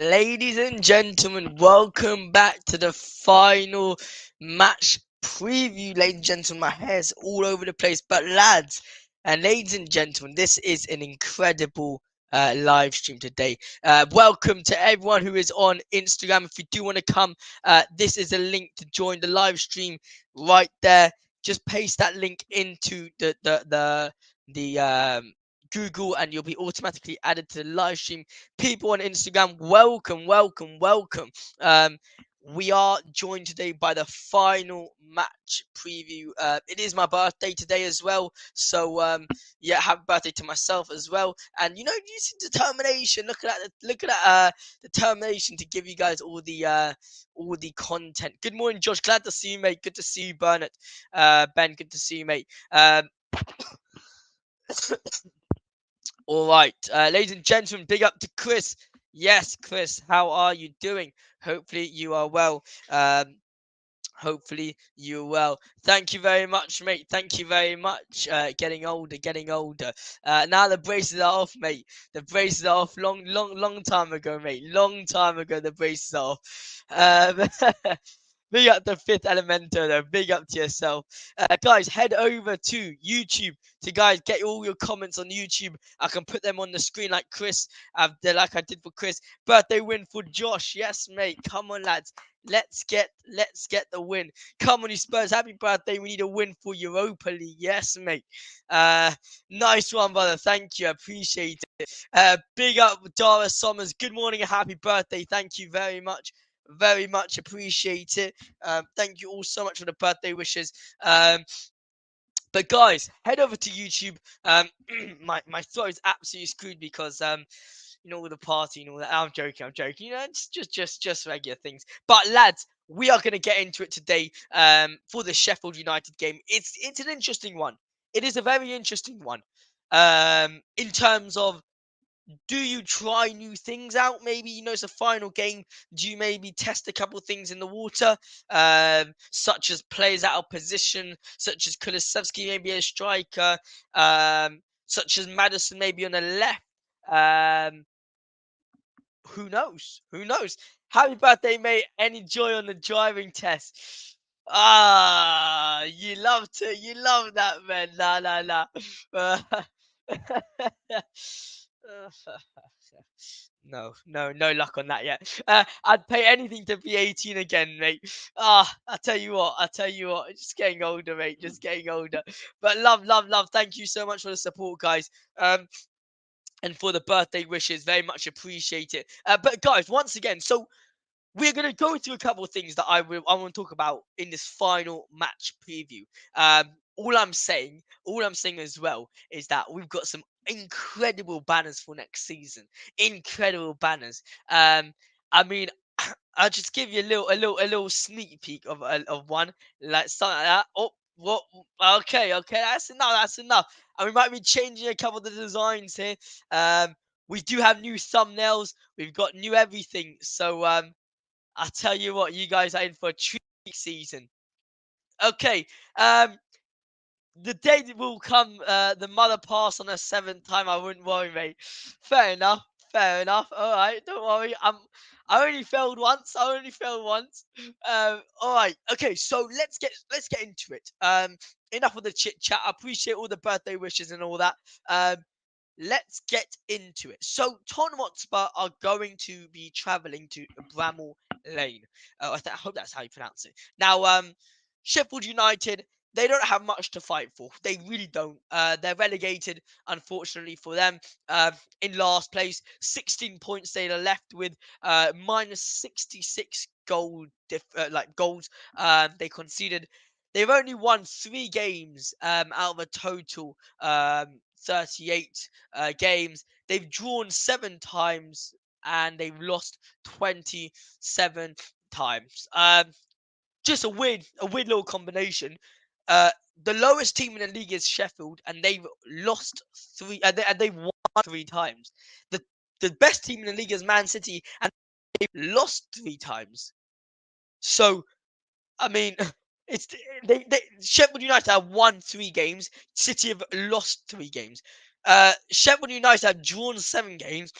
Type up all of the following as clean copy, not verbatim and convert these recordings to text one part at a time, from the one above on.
Ladies and gentlemen, welcome back to the final match preview. Ladies and gentlemen, my hair's all over the place, but lads and ladies and gentlemen, this is an incredible live stream today. Welcome to everyone who is on Instagram. If you do want to come, this is a link to join the live stream right there. Just paste that link into the Google, and you'll be automatically added to the live stream. People on Instagram, welcome. We are joined today by the final match preview. It is my birthday today as well, so yeah, happy birthday to myself as well. And using determination. Look at that determination to give you guys all the content. Good morning, Josh. Glad to see you, mate. Good to see you, Bernard. Ben, good to see you, mate. All right, ladies and gentlemen, big up to Chris. Yes, Chris, how are you doing? Hopefully you are well. Hopefully you're well. Thank you very much, mate. Thank you very much. Getting older. Now the braces are off, mate. The braces are off long time ago, mate. Long time ago, the braces are off. Big up the fifth elemento, though. Big up to yourself. Guys, head over to YouTube to get all your comments on YouTube. I can put them on the screen like like I did for Chris. Birthday win for Josh. Yes, mate. Come on, lads. Let's get the win. Come on, you Spurs. Happy birthday. We need a win for Europa League. Yes, mate. Nice one, brother. Thank you. I appreciate it. Big up Dara Sommers. Good morning and happy birthday. Thank you very much. Very much appreciate it. Thank you all so much for the birthday wishes. But guys, head over to YouTube. My throat is absolutely screwed because with the party and all that. I'm joking. It's just regular things. But lads, we are gonna get into it today. For the Sheffield United game. It's an interesting one. It is a very interesting one. In terms of, do you try new things out? Maybe, it's a final game. Do you maybe test a couple things in the water? Such as players out of position, such as Kulusevski, maybe a striker, such as Maddison, maybe on the left. Who knows? Happy birthday, mate. Any joy on the driving test? You love that, man. Nah. No luck on that yet. I'd pay anything to be 18 again, mate. I tell you what, just getting older, mate, just getting older. But love. Thank you so much for the support, guys. And for the birthday wishes, very much appreciate it. But guys, once again, so we're going to go through a couple of things that I want to talk about in this final match preview. All I'm saying as well is that we've got some incredible banners for next season. Incredible banners. I mean, I'll just give you a little sneak peek of one, like something like that. Oh, what? Okay, that's enough. And we might be changing a couple of the designs here. We do have new thumbnails. We've got new everything. So I tell you what, you guys are in for a treat season. Okay, the day will come. The mother passed on her 7th time. I wouldn't worry, mate. Fair enough. All right, don't worry. I only failed once. All right. Okay, so let's get into it. Enough of the chit chat. I appreciate all the birthday wishes and all that. Let's get into it. So Tottenham Hotspur are going to be travelling to Bramall Lane. I hope that's how you pronounce it. Now, Sheffield United, they don't have much to fight for. They really don't. They're relegated, unfortunately for them, in last place. 16 points they are left with, minus 66 goals they conceded. They've only won 3 games out of a total 38 games. They've drawn 7 times and they've lost 27 times. Just a weird little combination. The lowest team in the league is Sheffield, and they've lost 3. They've won 3 times. The best team in the league is Man City, and they've lost 3 times. So, I mean, Sheffield United have won 3 games. City have lost 3 games. Sheffield United have drawn 7 games.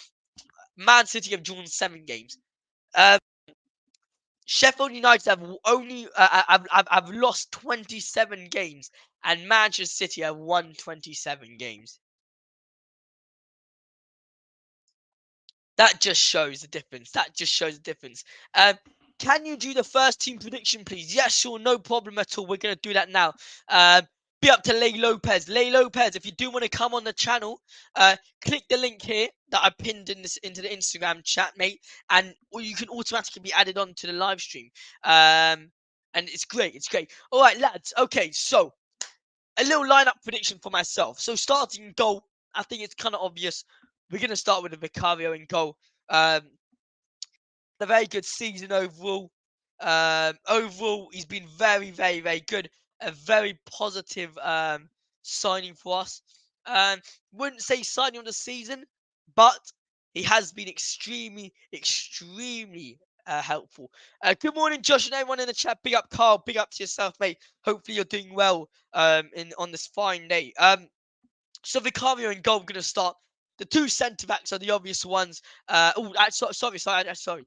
Man City have drawn 7 games. Sheffield United have only have lost 27 games, and Manchester City have won 27 games. That just shows the difference. That just shows the difference. Can you do the first team prediction, please? Yes, sure, no problem at all. We're going to do that now. Be up to Lay Lopez. Lay Lopez, if you do want to come on the channel, click the link here that I pinned into the Instagram chat, mate, and or you can automatically be added on to the live stream. And it's great. It's great. All right, lads. Okay, so a little lineup prediction for myself. So starting goal, I think it's kind of obvious. We're going to start with the Vicario in goal. A very good season overall. Overall, he's been very, very, very good. A very positive signing for us. Wouldn't say signing of the season, but he has been extremely, extremely helpful. Good morning, Josh, and everyone in the chat. Big up, Carl. Big up to yourself, mate. Hopefully, you're doing well on this fine day. So Vicario in goal, going to start. The 2 centre backs are the obvious ones. Sorry.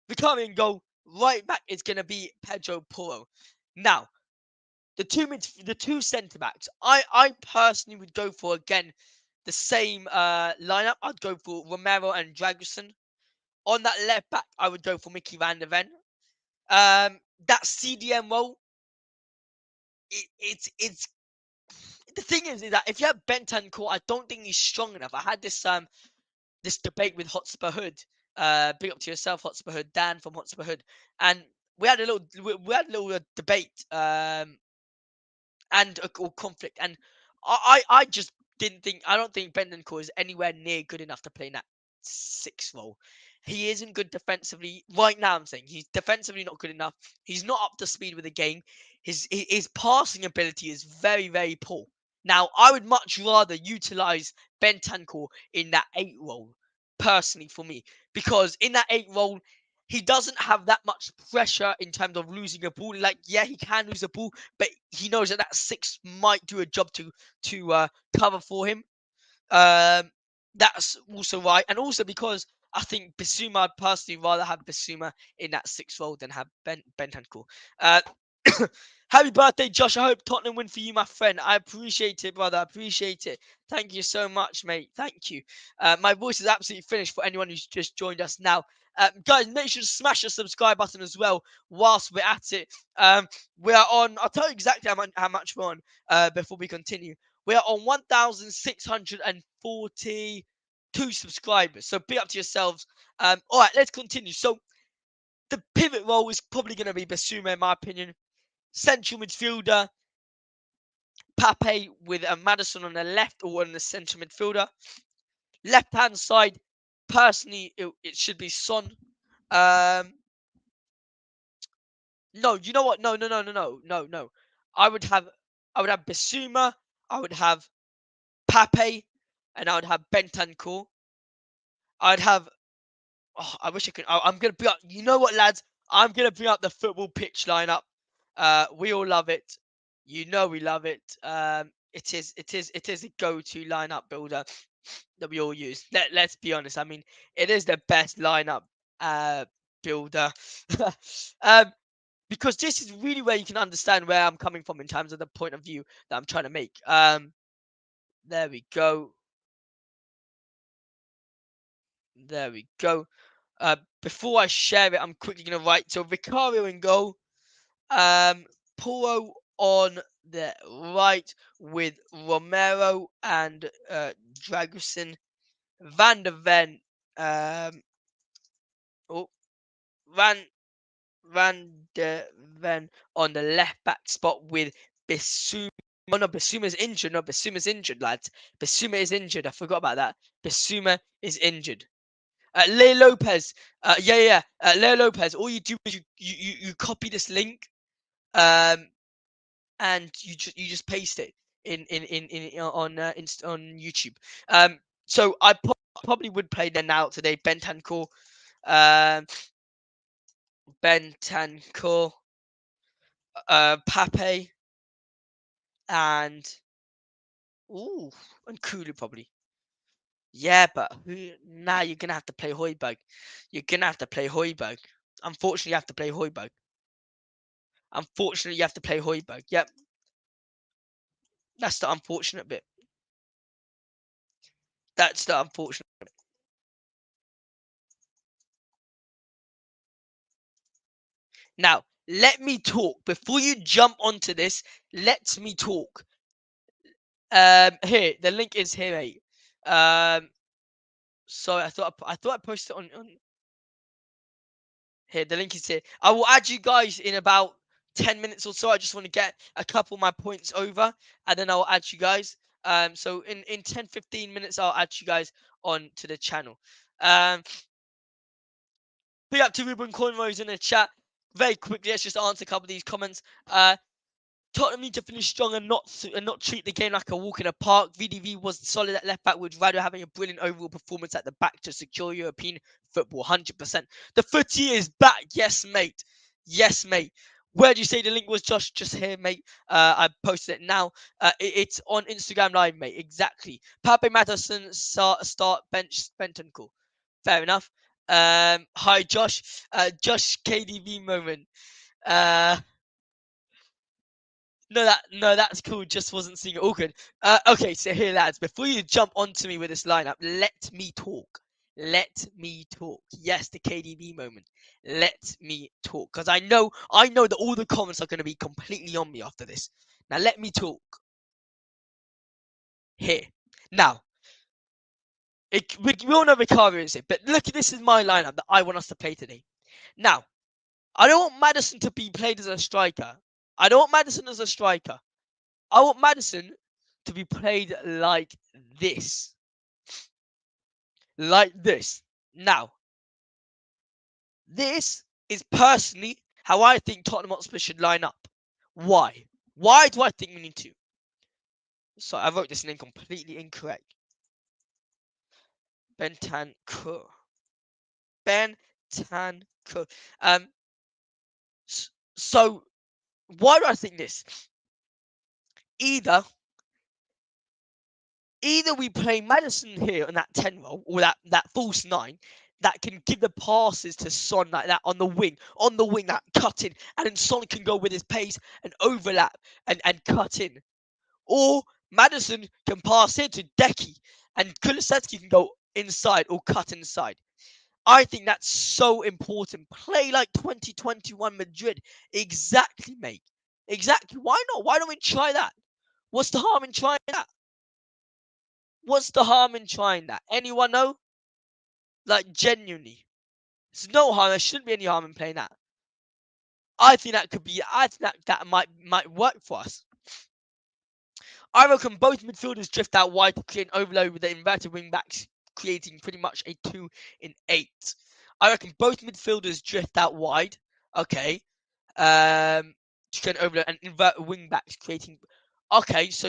Vicario in goal. Right back is going to be Pedro Porro. Now, the two centre backs. I personally would go for again the same lineup. I'd go for Romero and Dragusin. On that left back, I would go for Mickey van der Ven. That CDM role. It's the thing is that if you have Bentancur, I don't think he's strong enough. I had this debate with Hotspur Hood. Big up to yourself, Hotspur Hood, Dan from Hotspur Hood, and we had a little debate and or conflict, and I just I don't think Bentancur is anywhere near good enough to play in that 6 role. He isn't good defensively right now. I'm saying he's defensively not good enough. He's not up to speed with the game. His passing ability is very, very poor. Now, I would much rather utilize Bentancur in that 8 role, personally for me, because in that 8 role, he doesn't have that much pressure in terms of losing a ball. Like, yeah, he can lose a ball, but he knows that 6 might do a job to cover for him. That's also right, and also because I think Bissouma, I'd personally rather have Bissouma in that 6 role than have Bentancur. Happy birthday, Josh. I hope Tottenham win for you, my friend. I appreciate it, brother. I appreciate it. Thank you so much, mate. Thank you. My voice is absolutely finished for anyone who's just joined us now. Guys, make sure to smash the subscribe button as well whilst we're at it. We are on, I'll tell you exactly how much we're on before we continue. We are on 1,642 subscribers. So be up to yourselves. All right, let's continue. So the pivot role is probably going to be Bissouma, in my opinion. Central midfielder, Pape with a Maddison on the left or on the central midfielder. Left-hand side, personally, it should be Son. No, you know what? No. I would have Bissouma, I would have Pape, and I would have Bentancur. I'd have. Oh, I wish I could. I'm gonna bring up. You know what, lads? I'm gonna bring up the football pitch lineup. We all love it. You know we love it. It is a go-to lineup builder that we all use. Let's be honest. I mean, it is the best lineup builder. Because this is really where you can understand where I'm coming from in terms of the point of view that I'm trying to make. There we go. There we go. Before I share it, I'm quickly going to write. So Vicario in goal. Porro on the right with Romero and Dragusin. Van der Ven. Van der Ven on the left back spot with Bissouma. Oh no, Bissouma's injured. No, Bissouma's injured, lads. Bissouma is injured. I forgot about that. Bissouma is injured. Leo Lopez. Leo Lopez. All you do is you copy this link, and you just paste it on YouTube. So I probably would play them out today. Bentancur, Pape, and Kulu probably. Yeah, but now you're gonna have to play Hojberg. You're gonna have to play Hojberg. Unfortunately, you have to play Hojberg. Unfortunately, you have to play Hojberg. Yep, that's the unfortunate bit. That's the unfortunate. Now, let me talk before you jump onto this. Let me talk. Here the link is here, mate. So I thought I posted it on here. The link is here. I will add you guys in about 10 minutes or so. I just want to get a couple of my points over, and then I'll add you guys. So in 10-15 minutes, I'll add you guys on to the channel. Big up to Ruben Cornrows in the chat. Very quickly, let's just answer a couple of these comments. Tottenham need to finish strong and not treat the game like a walk in a park. VDV was solid at left back, with Rado having a brilliant overall performance at the back to secure European football. 100%. The footy is back. Yes, mate. Yes, mate. Where do you say the link was, Josh? Just here, mate. I posted it now. It's on Instagram Live, mate. Exactly. Pape Maddison start bench Bentancur. Fair enough. Hi, Josh. Josh KDV moment. Uh, no, that's cool. Just wasn't seeing it all good. Okay, so here, lads. Before you jump onto me with this lineup, let me talk. Let me talk. Yes, the KDB moment. Let me talk, because I know that all the comments are going to be completely on me after this. Now, let me talk. Here. Now, we all know Vicario is it, but look, this is my lineup that I want us to play today. Now, I don't want Maddison to be played as a striker. I don't want Maddison as a striker. I want Maddison to be played like this. Like this. Now, this is personally how I think Tottenham Hotspur should line up. Why? Why do I think we need to? So I wrote this name completely incorrect. Bentancur. Bentancur. So why do I think this? Either we play Maddison here on that 10 role, or that false 9 that can give the passes to Son like that on the wing, that cut in, and then Son can go with his pace and overlap and cut in. Or Maddison can pass in to Decky, and Kulusevski can go inside or cut inside. I think that's so important. Play like 2021 Madrid. Exactly, mate. Exactly. Why not? Why don't we try that? What's the harm in trying that? What's the harm in trying that? Anyone know? Like, genuinely. There's no harm. There shouldn't be any harm in playing that. I think that might work for us. I reckon both midfielders drift out wide to create an overload with the inverted wing backs, creating pretty much a 2 in 8. I reckon both midfielders drift out wide. Okay. To create an overload and invert wing backs, creating. Okay, so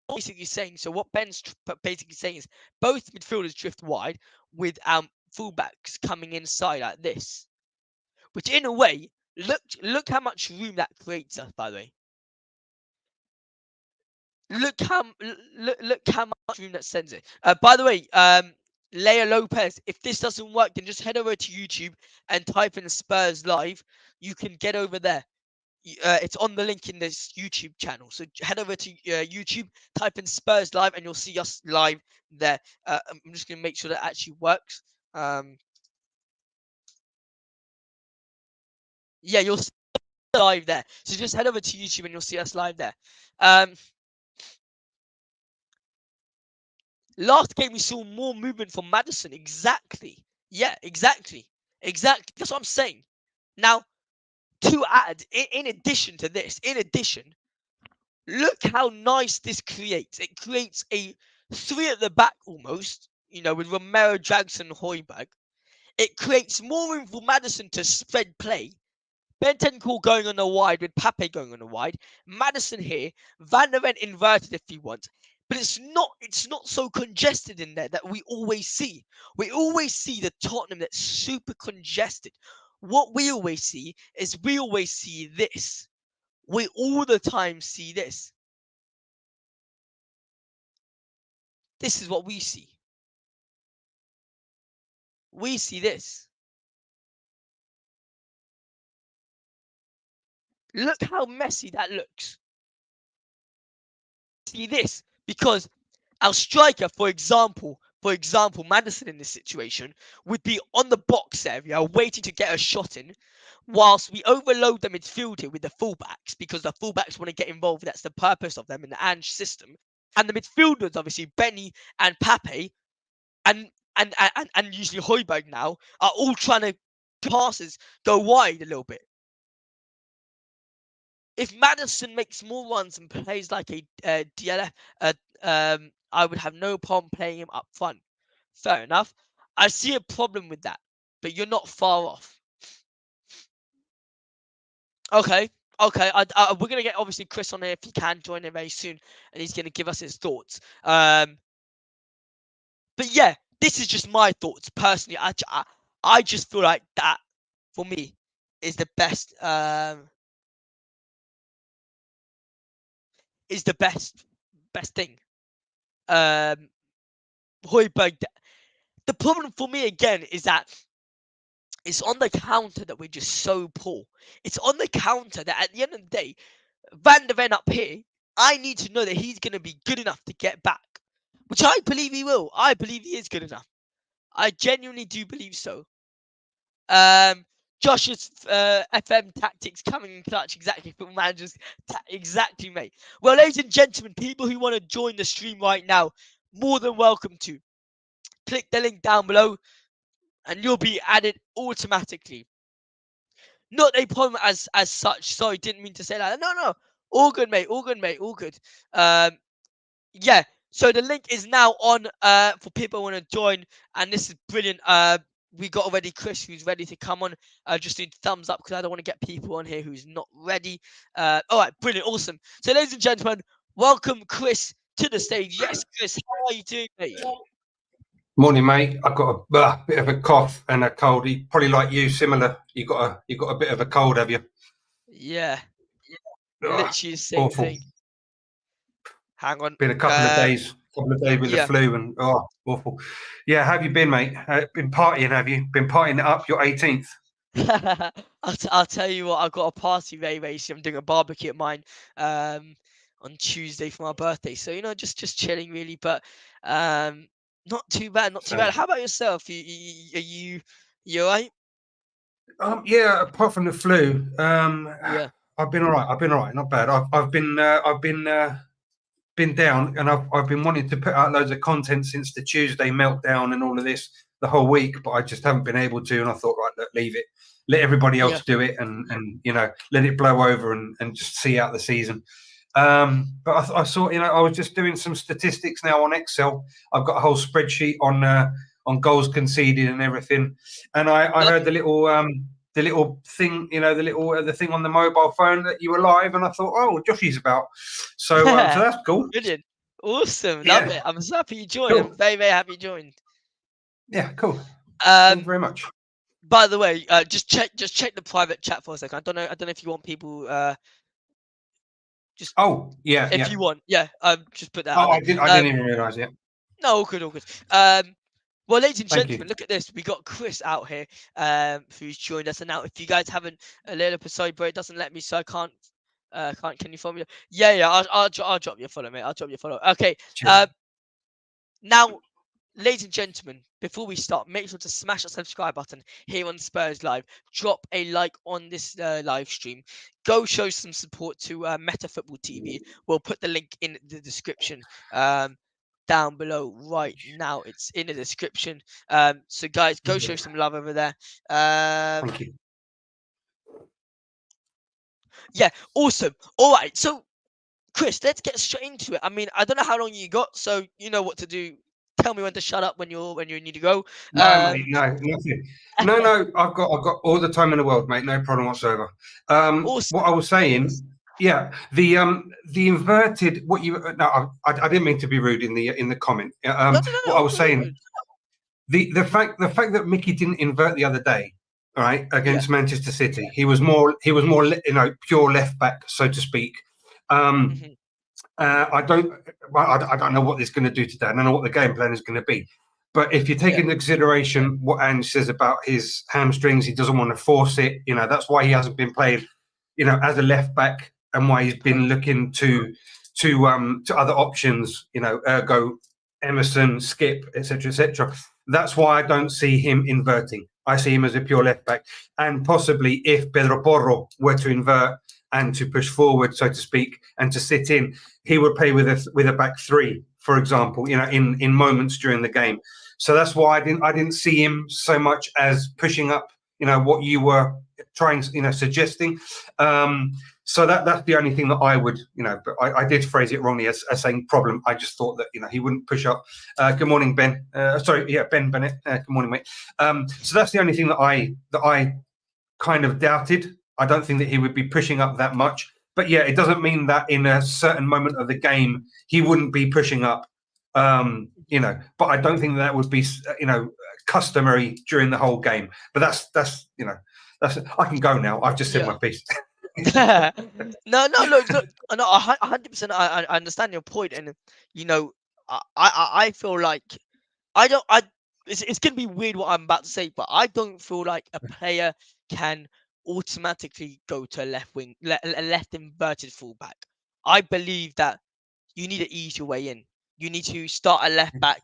basically saying, so what Ben's basically saying is both midfielders drift wide with fullbacks coming inside like this, which in a way, look how much room that creates us. By the way, look how much room that sends it. By the way, Leo Lopez, if this doesn't work, then just head over to YouTube and type in Spurs Live. You can get over there. It's on the link in this YouTube channel. So head over to YouTube, type in Spurs Live, and you'll see us live there. I'm just going to make sure that actually works. Yeah, you'll see us live there. So just head over to YouTube and you'll see us live there. Last game we saw more movement from Maddison. Exactly. Yeah, exactly. That's what I'm saying. Now, to add, in addition to this, look how nice this creates. It creates a 3 at the back almost, with Romero, Jackson, Hojberg. It creates more room for Maddison to spread play. Bentancur going on the wide with Pape going on the wide. Maddison here, Van der Ven inverted if you want. But it's not so congested in there that we always see. We always see the Tottenham that's super congested. What we always see is this. We all the time see this. This is what we see. we see this. Look how messy that looks. See this, because our striker, for example, Maddison in this situation would be on the box area waiting to get a shot in, whilst we overload the midfield with the fullbacks, because the fullbacks want to get involved. That's the purpose of them in the Ange system. And the midfielders, obviously Benny and Pape, and usually Hojberg now, are all trying to passes go wide a little bit. If Maddison makes more runs and plays like a DLF, I would have no problem playing him up front. Fair enough. I see a problem with that, but you're not far off. Okay. We're gonna get obviously Chris on here if he can join in very soon, and he's gonna give us his thoughts. But yeah, this is just my thoughts personally. I just feel like that for me is the best. Is the best thing. Hojberg. The problem for me again is that it's on the counter that we're just so poor. It's on the counter that at the end of the day, Van der Ven up here, I need to know that he's going to be good enough to get back, which I believe he will. I believe he is good enough. I genuinely do believe so. Josh's FM tactics coming in clutch. Exactly, football managers. Exactly, mate. Well, ladies and gentlemen, people who want to join the stream right now, more than welcome to. Click the link down below, and you'll be added automatically. Not a problem as such. Sorry, didn't mean to say that. No. All good, mate. All good. Yeah. So the link is now on for people who want to join, and this is brilliant. We got already Chris who's ready to come on. Just need thumbs up because I don't want to get people on here who's not ready. All right, brilliant, awesome. So ladies and gentlemen, welcome Chris to the stage. Yes, Chris, how are you doing, mate? Morning, mate. I've got a bit of a cough and a cold. Probably like you, similar. You got a bit of a cold, have you? Yeah. Literally the same thing. Hang on. Been a couple of days with the flu and awful. Yeah, how have you been, mate? Been partying, have you? Been partying it up? Your 18th. I'll tell you what. I've got a party very soon. I'm doing a barbecue at mine on Tuesday for my birthday. So just chilling really, but not too bad. How about yourself? Are you alright? Yeah. Apart from the flu, I've been alright. Not bad. I've been down, and I've been wanting to put out loads of content since the Tuesday meltdown and all of this the whole week, but I just haven't been able to. And I thought, right, look, leave it, let everybody else do it, and let it blow over and just see out the season. But I saw, I was just doing some statistics now on Excel. I've got a whole spreadsheet on goals conceded and everything, and I heard the little thing, the thing on the mobile phone that you were live, and I thought, oh, Joshy's about. So that's cool. Brilliant. Awesome. Love it. I'm so happy you joined. Cool. I'm very happy you joined. Yeah, cool. Thank you very much. By the way, just check the private chat for a second. I don't know if you want people just if you want. Yeah, just put that I didn't even realise it. No, all good. Well, ladies and gentlemen, look at this. We got Chris out here, who's joined us. And now, if you guys haven't a little episode, bro, it doesn't let me, so I can't. Can you follow me? Yeah. I'll drop you a follow, mate. I'll drop you a follow. Okay. Now, ladies and gentlemen, before we start, make sure to smash that subscribe button here on Spurs Live. Drop a like on this live stream. Go show some support to Meta Football TV. We'll put the link in the description. Down below right now, it's in the description. So guys, go show some love over there. Thank you. Yeah, awesome. All right, so Chris, let's get straight into it. I mean, I don't know how long you got, so you know what to do. Tell me when to shut up when you need to go. No, mate, no, nothing. No, I've got all the time in the world, mate. No problem whatsoever. Awesome. What I was saying. Yeah, the inverted. What you? No, I didn't mean to be rude in the comment. No, what I was saying, the fact that Mickey didn't invert the other day, all right, against Manchester City, he was more pure left back, so to speak. I don't know what he's going to do today. I don't know what the game plan is going to be. But if you take into consideration what Ange says about his hamstrings, he doesn't want to force it. That's why he hasn't been played, as a left back, and why he's been looking to other options. Ergo Emerson, Skip, etc., etc. That's why I don't see him inverting. I see him as a pure left back, and possibly if Pedro Porro were to invert and to push forward, so to speak, and to sit in, he would play with a back three, for example. In moments during the game. So that's why I didn't see him so much as pushing up. What you were trying, suggesting. So that's the only thing that I would, but I did phrase it wrongly as saying problem. I just thought that, he wouldn't push up. Good morning, Ben. Ben Bennett. Good morning, mate. So that's the only thing that I kind of doubted. I don't think that he would be pushing up that much. But yeah, it doesn't mean that in a certain moment of the game, he wouldn't be pushing up, but I don't think that would be, customary during the whole game. But that's I can go now. I've just said my piece. No, look, no, 100%. I understand your point, and I feel like it's gonna be weird what I'm about to say, but I don't feel like a player can automatically go to a left wing, a left inverted fullback. I believe that you need to ease your way in. You need to start at left back,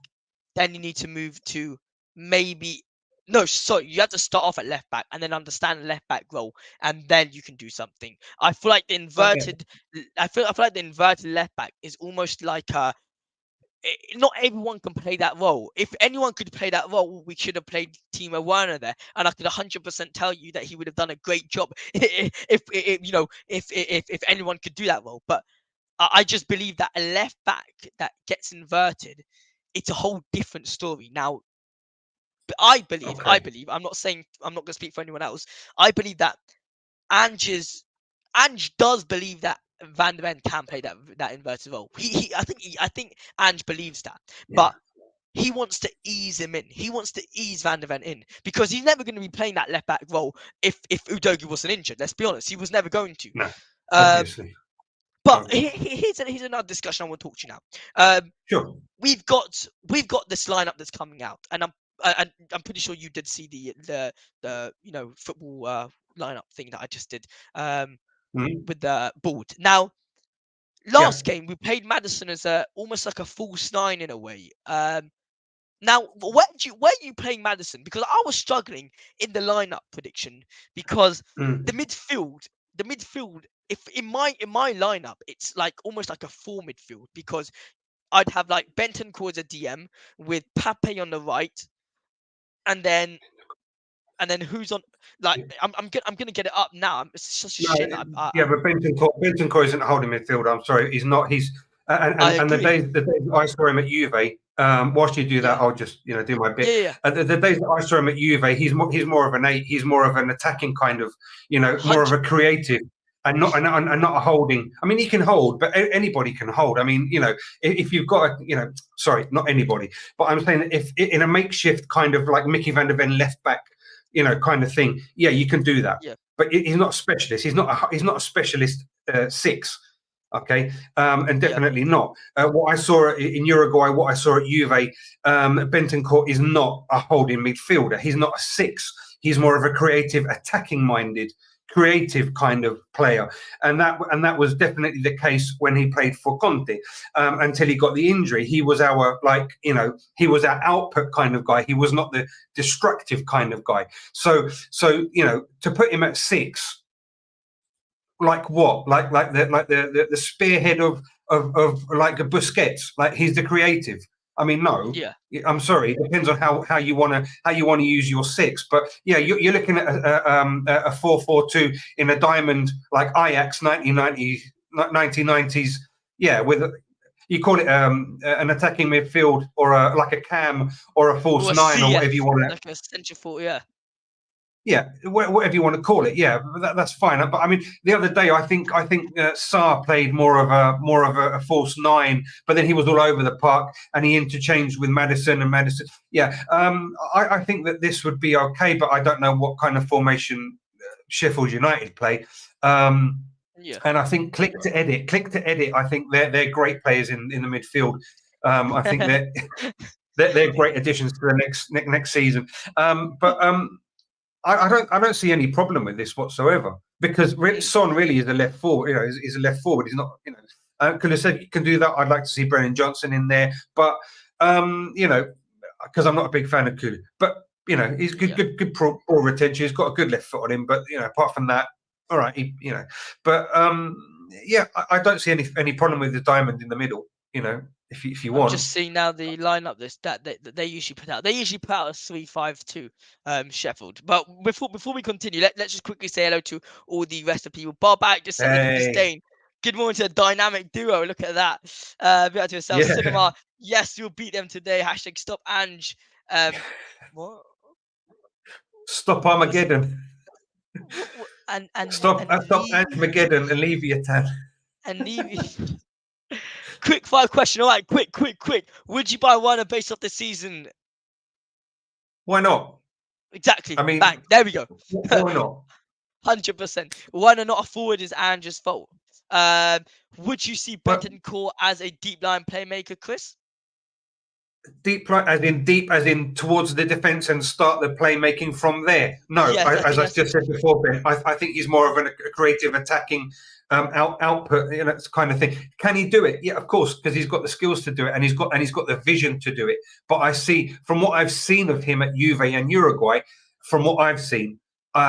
then you need to move to you have to start off at left back and then understand the left back role, and then you can do something. I feel like the inverted, I feel like the inverted left back is almost like not everyone can play that role. If anyone could play that role, we should have played Timo Werner there, and I could 100% tell you that he would have done a great job if anyone could do that role. But I just believe that a left back that gets inverted, it's a whole different story. Now, I believe, I'm not going to speak for anyone else. I believe that Ange does believe that Van der Ven can play that inverted role. I think Ange believes that, but he wants to ease him in. He wants to ease Van der Ven in, because he's never going to be playing that left back role if Udogie wasn't injured. Let's be honest, he was never going to. No, obviously. But here's another discussion I want to talk to you now. Sure. We've got this lineup that's coming out, and I'm pretty sure you did see the football lineup thing that I just did with the board. Now, last game we played Maddison as almost like a false nine in a way. Now, where are you playing Maddison? Because I was struggling in the lineup prediction, because the midfield, if in my lineup, it's like almost like a 4 midfield, because I'd have like Bentancur as a DM with Pape on the right, and then who's on? Like, I'm gonna get it up now. It's such a shame. But Bentancur isn't holding midfield. I'm sorry, he's not. He's and the days I saw him at Juve. Whilst you do that, I'll just do my bit. The days that I saw him at Juve, he's more of an 8. He's more of an attacking kind of, more of a creative. And not a holding. I mean, he can hold, but anybody can hold. I mean, if you've got sorry, not anybody, but I'm saying that if in a makeshift kind of like Mickey van der Ven left back, kind of thing, you can do that. Yeah. But he's not a specialist. He's not a specialist 6. Okay, and definitely not. What I saw in Uruguay, what I saw at Juve, Bentancur is not a holding midfielder. He's not a 6. He's more of a creative, attacking-minded, creative kind of player, and that was definitely the case when he played for Conte, until he got the injury. He was our he was our output kind of guy. He was not the destructive kind of guy. So to put him at 6, like what, like the spearhead of like a Busquets, like he's the creative. I mean, no. Yeah. I'm sorry. It depends on how you want to use your 6. But yeah, you're looking at a 4-4-2 in a diamond like Ajax 1990s. Yeah, with you call it an attacking midfield, or like a cam or a false 9 or whatever you want to. Like a central forward, yeah. Yeah, whatever you want to call it. Yeah, that's fine. But I mean, the other day, I think Sarr played more of a false 9, but then he was all over the park and he interchanged with Maddison. Yeah, I think that this would be okay, but I don't know what kind of formation Sheffield United play. And I think click to edit. I think they're great players in the midfield. I think that. they're great additions to the next season. I don't see any problem with this whatsoever, because Son really is a left forward. You know, he's a left forward. He's not. You know, Kulusevski can do that. I'd like to see Brennan Johnson in there, but you know, because I'm not a big fan of Kulu, but you know, he's good ball retention. He's got a good left foot on him, but you know, apart from that, all right, you know, but yeah, I don't see any problem with the diamond in the middle. You know, if you want. I'm just seeing now the lineup that they usually put out. They usually put out a 3-5-2 Sheffield. But before we continue, let's just quickly say hello to all the rest of the people. Bob Back just sent me disdain. Good morning to the dynamic duo. Look at that. Be out to yourself. Yeah. Cinema. Yes, you'll beat them today. Hashtag stop Ange. What? Stop Armageddon. And stop Armageddon and Leviathan. And Levy. Quick fire question. All right, quick. Would you buy Werner based off the season? Why not? Exactly. I mean, bang. There we go. Why not? 100%. Werner not a forward is Ange's fault. Would you see Betancourt as a deep line playmaker, Chris? Deep as in towards the defence and start the playmaking from there. No, yes, as I just said before, Ben, I think he's more of a creative attacking output, you know, kind of thing. Can he do it? Yeah, of course, because he's got the skills to do it, and he's got the vision to do it. But I see, from what I've seen of him at Juve and Uruguay, from what I've seen,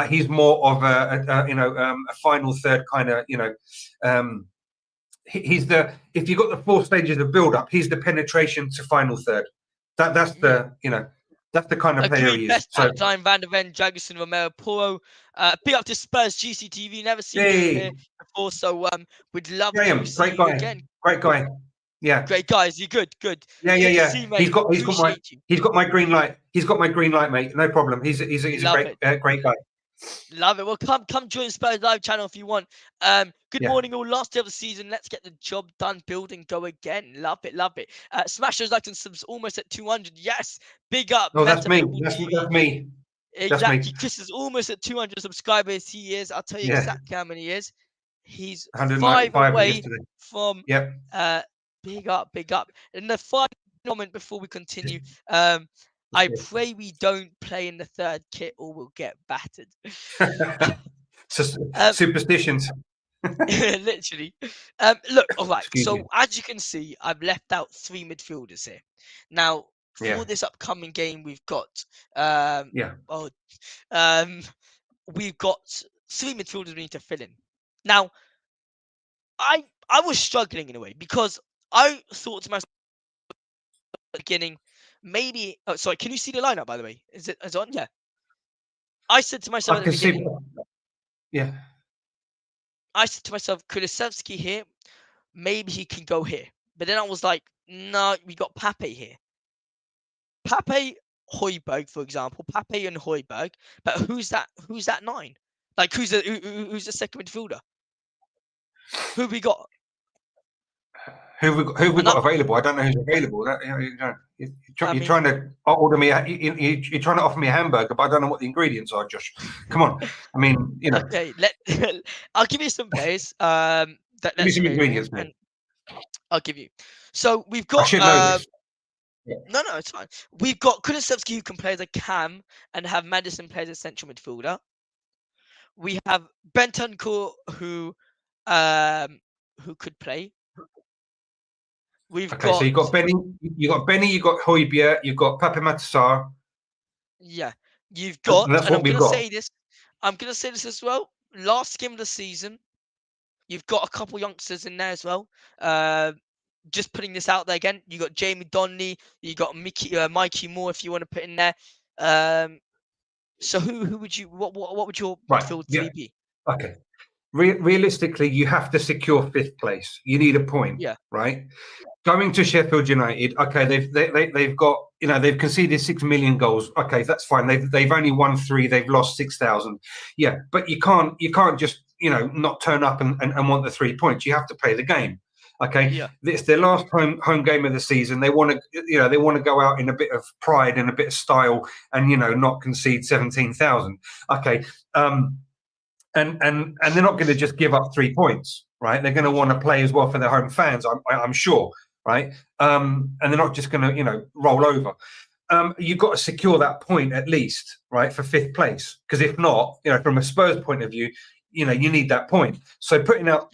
he's more of a final third kind of, you know. He's if you've got the 4 stages of build up, he's the penetration to final third. That's the that's the kind of player he is. So Van der Ven, Jagerson, Romero, Porro. Big up to Spurs GCTV. Never seen him here before, so we'd love to see you again. Great guy. Yeah. Great guy. Is he good? Yeah. He's got my green light. He's got my green light, mate. No problem. He's a great guy. Love it. Well, come join Spurs live channel if you want. Good morning, all. Last day of the season. Let's get the job done. Build and go again. Love it. Smash those likes and subs. Almost at 200. Yes. Big up. Oh, that's me. That's me. Exactly. Chris is almost at 200 subscribers. He is. I'll tell you exactly how many he is. He's 5 away from. Yep. Big up. And the final comment before we continue. I pray we don't play in the third kit or we'll get battered. Superstitions. Literally. Look, all right. So as you can see, I've left out 3 midfielders here. Now, for this upcoming game, we've got we've got 3 midfielders we need to fill in. Now, I was struggling in a way because I thought to myself at the beginning, maybe. Oh, sorry. Can you see the lineup, by the way? Is it on? Yeah. I said to myself at the beginning. Yeah. I said to myself, Kulusevski here, maybe he can go here. But then I was like, no, we got Pape here. Pape, Hojberg, for example. Pape and Hojberg. But who's that 9? Like, who's the second midfielder? Who have we got? Who we got available? I don't know who's available. You're trying to order me. You're trying to offer me a hamburger, but I don't know what the ingredients are. Josh, come on. I mean, you know. Okay, I'll give you some players. Give me some ingredients, man. I'll give you. So we've got. I should know this. No, it's fine. We've got Kulusevski who can play as a cam and have Maddison play as a central midfielder. We have Betancourt who could play. So you got Benny, you got Hojberg, you've got Pape Matar. Yeah, you've got. And that's what we've got. I'm gonna say this as well. Last game of the season, you've got a couple youngsters in there as well. Just putting this out there again. You got Jamie Donnelly. You got Mikey Moore if you want to put in there. So who would you? What would your midfield 3 be? Okay. Realistically, you have to secure 5th place. You need a point. Yeah. Right. Going to Sheffield United, okay, they've got, you know, they've conceded 6 million goals. Okay, that's fine. They've only won 3. They've lost 6,000. Yeah, but you can't just, you know, not turn up and want the 3 points. You have to play the game. Okay, yeah. It's their last home game of the season. They want to go out in a bit of pride and a bit of style, and you know, not concede 17,000. Okay, and they're not going to just give up 3 points, right? They're going to want to play as well for their home fans. I'm sure. right? And they're not just going to, roll over. You've got to secure that point at least, right, for 5th place. Because if not, from a Spurs point of view, you need that point. So putting out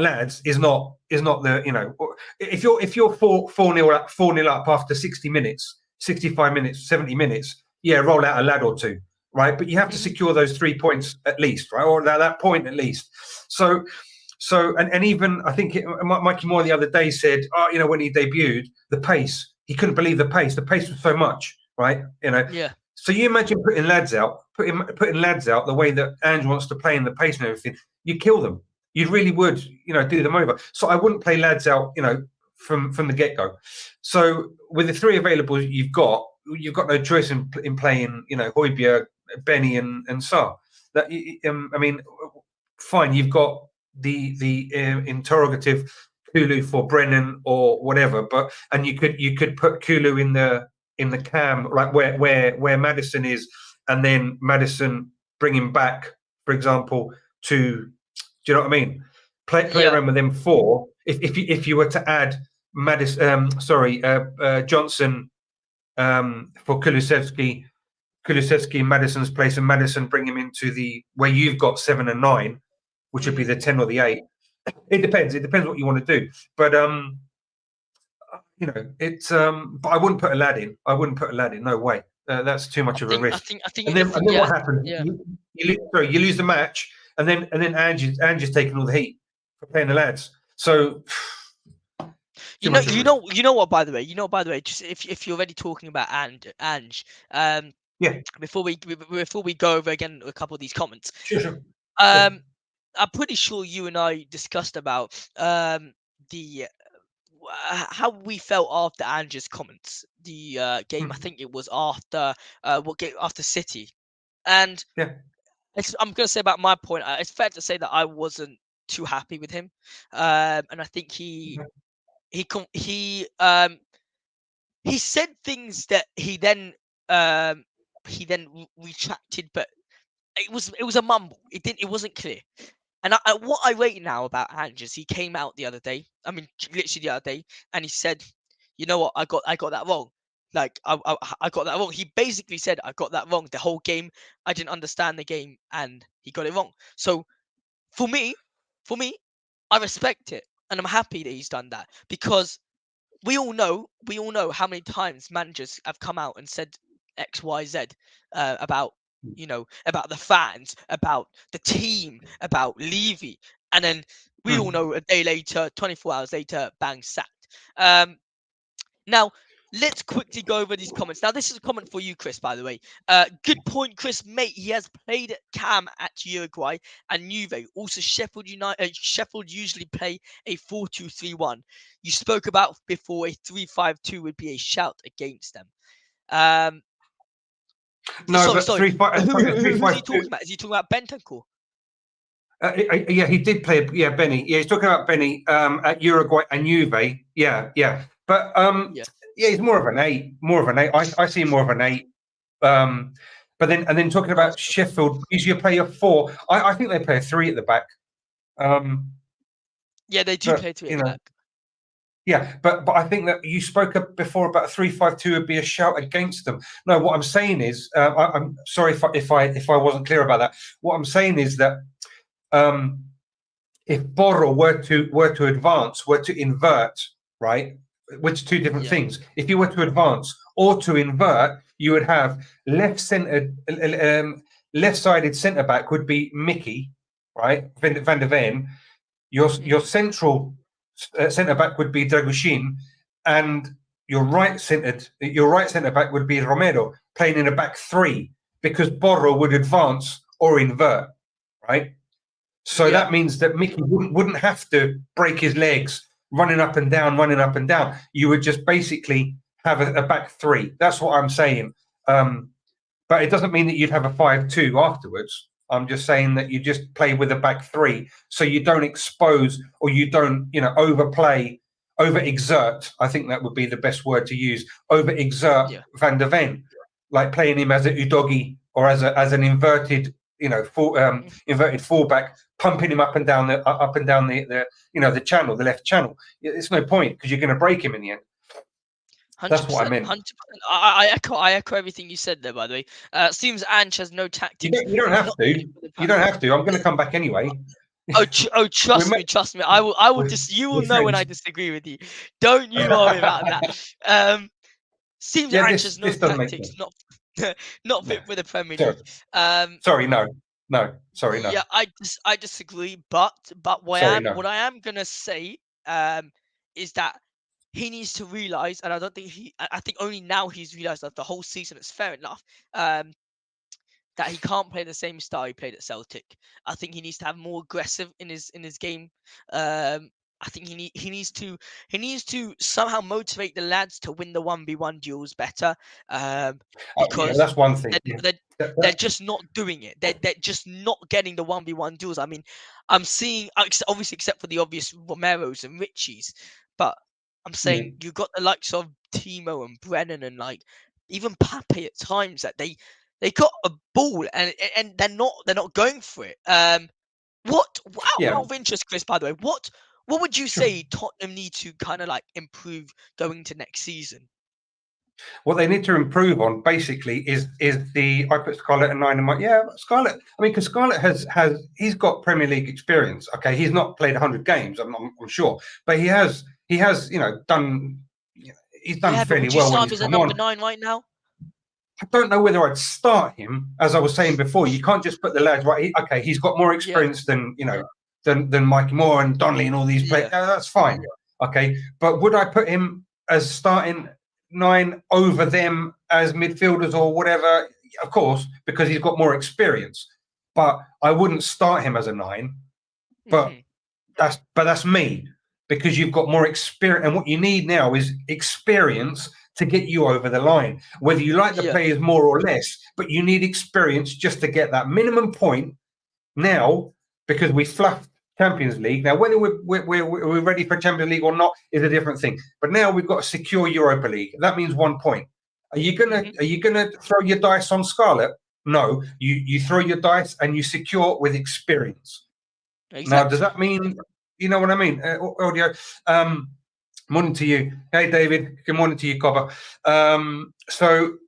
lads is not the if you're 4-0 up after 60 minutes, 65 minutes, 70 minutes, roll out a lad or two, right? But you have to secure those 3 points at least, right, or that point at least. So and even I think Mikey Moore the other day said, when he debuted, the pace, he couldn't believe the pace. The pace was so much, right? So you imagine putting lads out the way that Ange wants to play in the pace and everything. You kill them. You really would, do them over. So I wouldn't play lads out, from the get-go. So with the 3 available you've got no choice in playing, Hojberg, Benny, and Son. That I mean, fine. You've got the interrogative Kulu for Brennan or whatever, and you could put Kulu in the cam, like where Maddison is, and then Maddison bring him back, for example, to. Do you know what I mean? Play around with them 4. If you were to add Maddison, Johnson for Kulusevski in Maddison's place, and Maddison bring him into where you've got 7 and 9, which would be the 10 or the 8. It depends. It depends what you want to do. But it's but I wouldn't put a lad in. No way. That's too much of a risk. I think. And then what happens? Yeah. You lose the match. And then Ange is taking all the heat for playing the lads. So you know what? By the way, just if you're already talking about Ange, before we go over again a couple of these comments, sure. I'm pretty sure you and I discussed about how we felt after Ange's comments. The game, I think it was after after City, and I'm going to say about my point. It's fair to say that I wasn't too happy with him, and I think he said things that he then retracted, but it was a mumble. It wasn't clear. And what I rate now about Ange is he came out the other day. I mean, literally the other day, and he said, "You know what? I got that wrong. Like I got that wrong." He basically said, "I got that wrong. The whole game, I didn't understand the game, and he got it wrong." So, for me, I respect it, and I'm happy that he's done that, because we all know how many times managers have come out and said X, Y, Z about about the fans, about the team, about Levy, and then we all know a day later, 24 hours later, bang, sacked. Now, let's quickly go over these comments. Now, this is a comment for you, Chris, by the way. Good point, Chris, mate. He has played Cam at Uruguay and Juve. Also, Sheffield usually play a 4-2-3-1. You spoke about before a 3-5-2 would be a shout against them. Sorry. 3-5. Who is he talking about? Is he talking about Bentancur? Yeah, he did play. Yeah, Benny. Yeah, he's talking about Benny at Uruguay and Juve. Yeah. But he's more of an 8. I see more of an 8. But then talking about Sheffield, usually play a 4. I think they play a 3 at the back. Yeah, they do play 3 at the back. Yeah, but I think that you spoke before about 3-5-2 would be a shout against them. No, what I'm saying is, I'm sorry if I wasn't clear about that. What I'm saying is that if Porro were to advance, were to invert, right, which are 2 different things. If you were to advance or to invert, you would have left-sided centre back would be Mickey, right, Van der Ven. Your central centre back would be Dragushin, and your right centre back would be Romero, playing in a back 3, because Porro would advance or invert, right? So that means that Mickey wouldn't have to break his legs running up and down. You would just basically have a back 3. That's what I'm saying. But it doesn't mean that you'd have a 5-2 afterwards. I'm just saying that you just play with a back 3, so you don't expose or you don't, overplay, overexert. I think that would be the best word to use. Overexert Van der Ven, like playing him as a Udogie or as an inverted inverted fullback, pumping him up and down the the channel, the left channel. It's no point because you're going to break him in the end. 100%, That's what I meant. 100%. I echo everything you said there. By the way, seems Ange has no tactics. You don't have to. You don't have to. I'm going to come back anyway. Trust me. I will. You will know when I disagree with you. Don't you worry about that. Seems Ange has no tactics. Not fit for the Premier League. Sorry, no. Sorry, no. Yeah, I disagree. But what I am gonna say is that he needs to realise, and I don't think I think only now he's realised that the whole season is fair enough. That he can't play the same style he played at Celtic. I think he needs to have more aggressive in his game. I think he needs to somehow motivate the lads to win the 1v1 duels better. Because that's one thing. They're just not doing it. They're just not getting the 1v1 duels. I mean, I'm seeing, obviously, except for the obvious Romeros and Richies, but I'm saying you've got the likes of Timo and Brennan and like even Pape at times that they got a ball and they're not going for it. Out of interest, Chris, by the way, what would you say Tottenham need to kind of like improve going to next season? What they need to improve on basically is I put Scarlett at 9 in my Scarlett. I mean, because Scarlett he's got Premier League experience. Okay, he's not played 100 games, I'm sure, but he has done. He's done fairly well. Would you start him as a number 9 right now? I don't know whether I'd start him, as I was saying before. You can't just put the lads right. He's got more experience than than Mike Moore and Donnelly and all these players. That's fine. Okay, but would I put him as starting 9 over them as midfielders or whatever? Of course, because he's got more experience. But I wouldn't start him as a 9. But that's me, because you've got more experience, and what you need now is experience to get you over the line. Whether you like the players more or less, but you need experience just to get that minimum point now, because we fluffed Champions League. Now, whether we're ready for Champions League or not is a different thing. But now we've got a secure Europa League. That means 1 point. Are you gonna throw your dice on Scarlett? No, you throw your dice and you secure with experience. Exactly. Now, does that mean, you know what I mean? Audio. Morning to you. Hey, David. Good morning to you, Cobber. So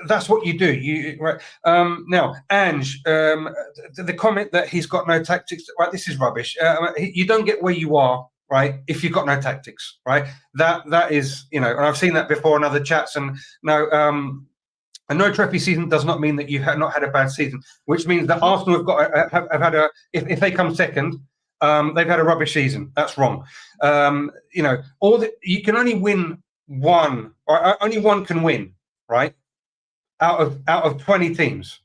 that's what you do. Now, Ange, the comment that he's got no tactics, right? This is rubbish. You don't get where you are, right, if you've got no tactics, right? That is, and I've seen that before in other chats. And no, a no trophy season does not mean that you've not had a bad season, which means that Arsenal have had if they come second, they've had a rubbish season. That's wrong. You can only win one, or only one can win, right? Out of 20 teams,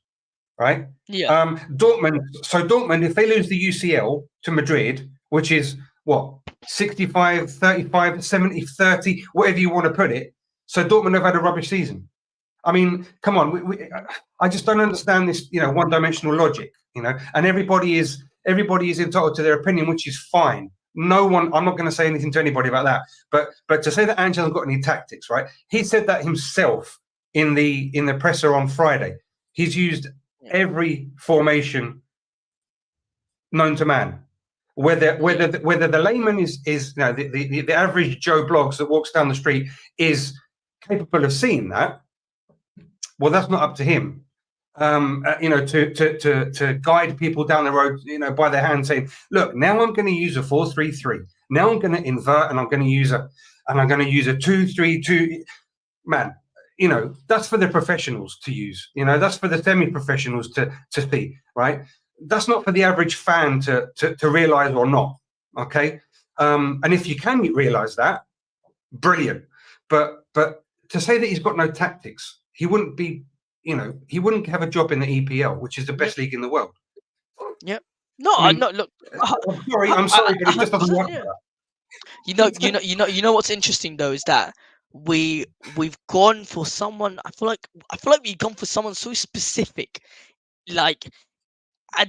right? Yeah. Dortmund, if they lose the UCL to Madrid, which is what, 65, 35, 70, 30, whatever you want to put it. So Dortmund have had a rubbish season. I mean, come on. I just don't understand this, one-dimensional logic, and everybody is entitled to their opinion, which is fine. No one, I'm not going to say anything to anybody about that. But to say that Ange hasn't got any tactics, right? He said that himself in the presser on Friday. He's used every formation known to man. Whether the layman is the average Joe Bloggs that walks down the street is capable of seeing that, well, that's not up to him. To guide people down the road, by their hand, saying, "Look, now I'm going to use a 4-3-3. Now I'm going to invert, and I'm going to use a 2-3-2." Man, that's for the professionals to use. That's for the semi-professionals to see, right? That's not for the average fan to realize or not. Okay, and if you can realize that, brilliant. But to say that he's got no tactics, he wouldn't be. He wouldn't have a job in the EPL, which is the best league in the world. Yeah. No, I'm not. Look, I'm sorry, but it just doesn't work. You know what's interesting though is that we've gone for someone. I feel like we've gone for someone so specific. Like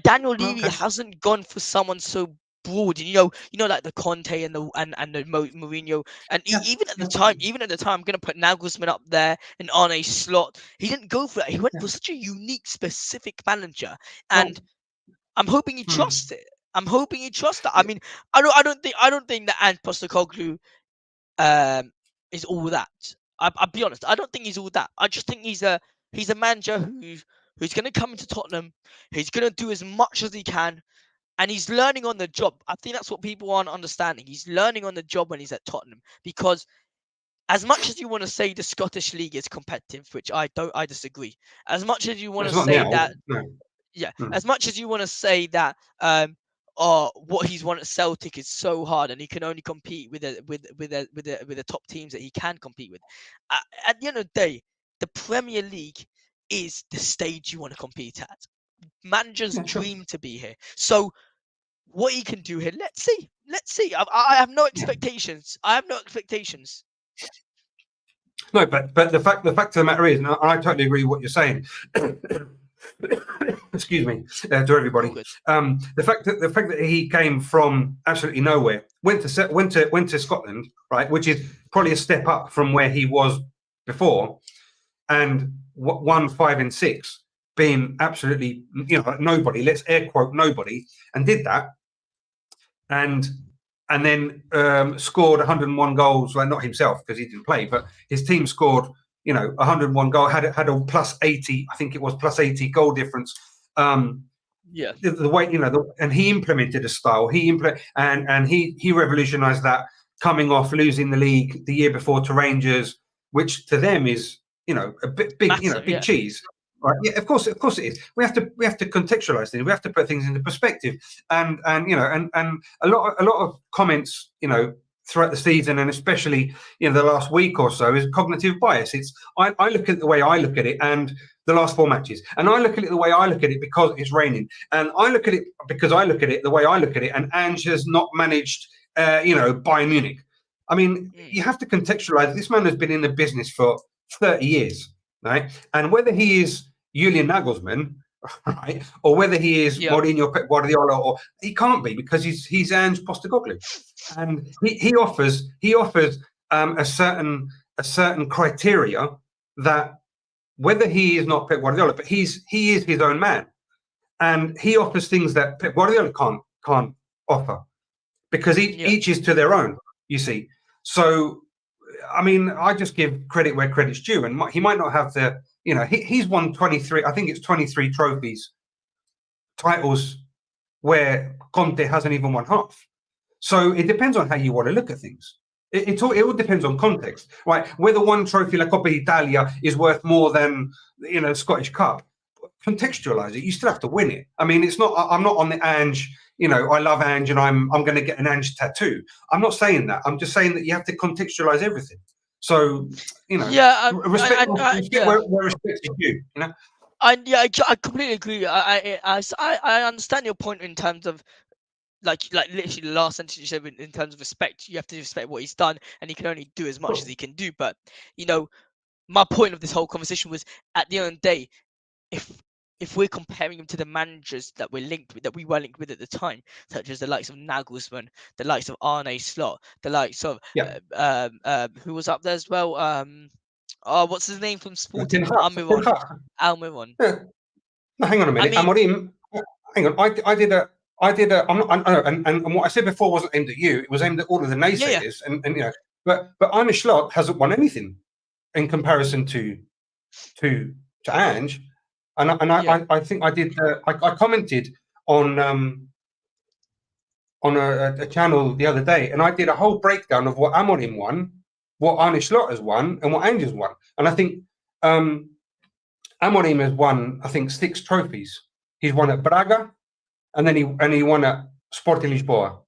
Daniel Levy hasn't gone for someone so broad. And, you know, like the Conte and the Mourinho, and even at the time, I'm gonna put Nagelsmann up there and Arne Slot. He didn't go for that. He went for such a unique, specific manager, and I'm hoping he trusts it. I'm hoping he trusts that. I mean, I don't think that Ange Postecoglou is all that. I'll be honest. I don't think he's all that. I just think he's a manager who's going to come into Tottenham. He's going to do as much as he can, and he's learning on the job. I think that's what people aren't understanding. He's learning on the job when he's at Tottenham, because as much as you want to say the Scottish League is competitive, which I disagree. As much as you want to say that, as much as you want to say that, what he's won at Celtic is so hard, and he can only compete with the top teams that he can compete with. At the end of the day, the Premier League is the stage you want to compete at. Managers dream to be here. So what he can do here, let's see. I have no expectations. No, but the fact of the matter is, and I totally agree with what you're saying. Excuse me, to everybody. The fact that he came from absolutely nowhere, went to Scotland, right, which is probably a step up from where he was before, and won 5 and 6, being absolutely, nobody. Let's air quote nobody, and did that, and then scored 101 goals. Like, not himself because he didn't play, but his team scored. 101 goal, had a plus 80. I think it was plus 80 goal difference. The way, and he implemented a style. And he revolutionised that, coming off losing the league the year before to Rangers, which to them is a big massive, big cheese. Right? Yeah, of course it is. We have to contextualise things. We have to put things into perspective. And a lot of comments, throughout the season, and especially the last week or so, is cognitive bias. It's I look at it the way I look at it, and the last 4 matches, and I look at it the way I look at it because it's raining, and I look at it because I look at it the way I look at it. And Ange has not managed, Bayern Munich. I mean, you have to contextualize. This man has been in the business for 30 years, right? And whether he is Julian Nagelsmann, right, or whether he is Mourinho, Pep Guardiola, or he can't be, because he's Ange Postecoglou, and he offers a certain criteria that, whether he is not Pep Guardiola, but he is his own man, and he offers things that Pep Guardiola can't offer, because each is to their own. You see, so I mean, I just give credit where credit's due, and he might not have the. He's won 23. I think it's 23 titles, where Conte hasn't even won half. So it depends on how you want to look at things. It all depends on context, right? Whether one trophy, like Coppa Italia, is worth more than Scottish Cup. Contextualize it. You still have to win it. I mean, it's not. I'm not on the Ange. I love Ange, and I'm going to get an Ange tattoo. I'm not saying that. I'm just saying that you have to contextualize everything. So, respect where respect is due, I completely agree. I understand your point in terms of, like literally the last sentence you said, in terms of respect. You have to respect what he's done, and he can only do as much as he can do. But, my point of this whole conversation was, at the end of the day, if we're comparing him to the managers that we were linked with at the time, such as the likes of Nagelsmann, the likes of Arne Slot, the likes of who was up there as well? What's his name from Sporting? Almiron. Yeah. No, hang on a minute. Amorim. Hang on. I did a. I'm not. And what I said before wasn't aimed at you. It was aimed at all of the naysayers. Yeah. And but Arne Slot hasn't won anything in comparison to Ange. And I think I did. I commented on a channel the other day, and I did a whole breakdown of what Amorim won, what Arne Slot has won, and what Ange has won. And I think Amorim has won, I think, 6 trophies. He's won at Braga, and then he won at Sporting Lisboa,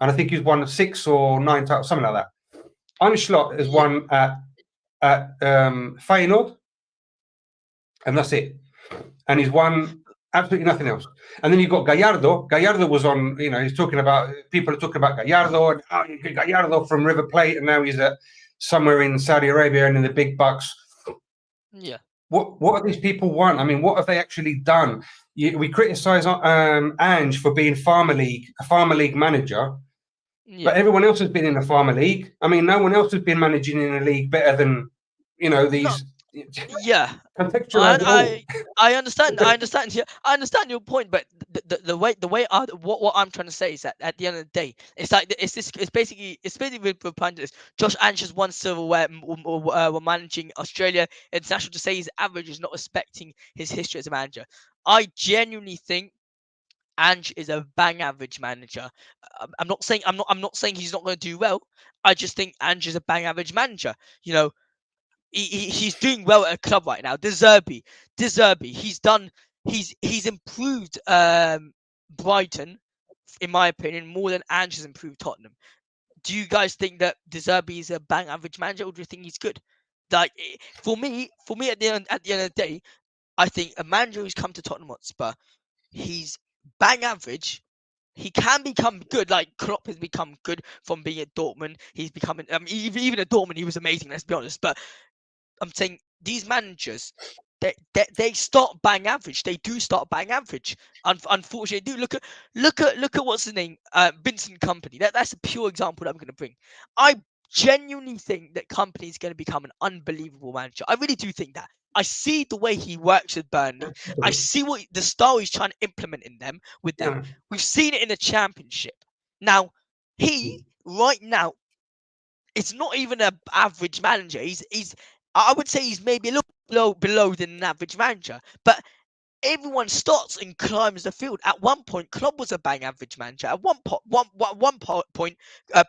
and I think he's won 6 or 9 titles, something like that. Arne Slot has won at Feyenoord, and that's it. And he's won absolutely nothing else. And then you've got Gallardo. Gallardo was on, he's talking about, people are talking about Gallardo, and Gallardo from River Plate, and now he's at somewhere in Saudi Arabia and in the big bucks. Yeah. What have these people won? I mean, what have they actually done? we criticise Ange for being a Farmer League manager, but everyone else has been in a Farmer League. I mean, no one else has been managing in a league better than these. Yeah, Contextualize it all. I understand. Yeah, I understand your point, but the way what I'm trying to say is that at the end of the day, it's like it's basically with this. Josh Ange has won silverware while managing Australia international. To say his average is not respecting his history as a manager. I genuinely think Ange is a bang average manager. I'm not saying he's not going to do well. I just think Ange is a bang average manager. You know, he's doing well at a club right now. De Zerbi, he's improved Brighton, in my opinion, more than Ange has improved Tottenham. Do you guys think that De Zerbi is a bang average manager, or do you think he's good? Like for me, at the end of the day, I think a manager who's come to Tottenham Hotspur, he's bang average. He can become good, like Klopp has become good from being at Dortmund. He's becoming, even at Dortmund, he was amazing. Let's be honest, but I'm saying these managers, they start bang average. They do start bang average. Unfortunately, they do. Look at what's the name? Vincent Kompany. That's a pure example that I'm going to bring. I genuinely think that Kompany is going to become an unbelievable manager. I really do think that. I see the way he works with Burnley. I see what the style he's trying to implement with them. Yeah. We've seen it in the Championship. Now, right now, it's not even an average manager. I would say he's maybe a little below than an average manager, but everyone starts and climbs the field. At one point, Klopp was a bang average manager. At one point,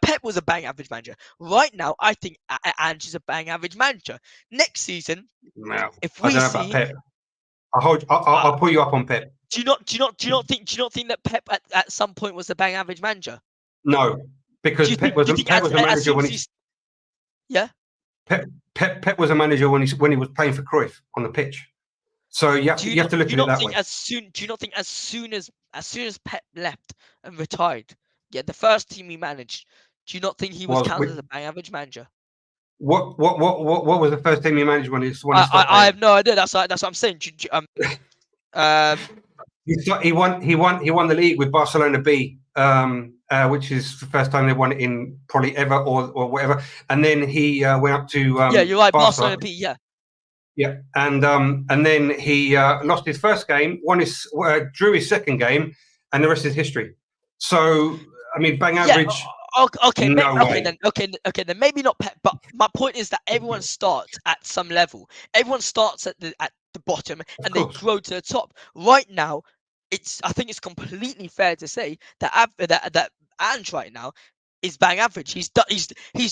Pep was a bang average manager. Right now, I think Ange is a bang average manager. Next season, if we I don't know see, about Pep. I'll pull you up on Pep. Do you not think that Pep at some point was a bang average manager? No, because Pep was a manager when he. Yeah. Pep was a manager when he was playing for Cruyff on the pitch. So you have to look at it that way. Do you not think as soon as Pep left and retired, the first team he managed, do you not think he was counted as a bang average manager? What was the first team he managed when he started? I have no idea. That's what I'm saying. He won the league with Barcelona B, which is the first time they won it in probably ever or whatever. And then he went up to you're right, Barca. Barcelona B, yeah, and then he lost his first game, drew his second game, and the rest is history. So I mean, bang average. Okay, then maybe not Pep, but my point is that everyone starts at some level. Everyone starts at the bottom and they grow to the top. Right now, I think it's completely fair to say that Ange right now is bang average. He's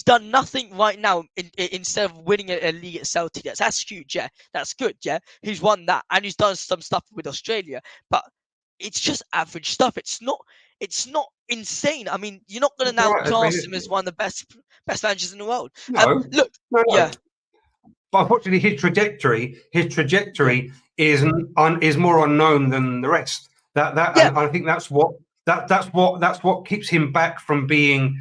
done nothing right now instead of winning a league at Celtic. That's huge, yeah. That's good, yeah. He's won that and he's done some stuff with Australia, but it's just average stuff. It's not insane. I mean, you're not going to now class him as one of the best managers in the world. No. Yeah. But unfortunately, his trajectory is more unknown than the rest. And I think that's what keeps him back from being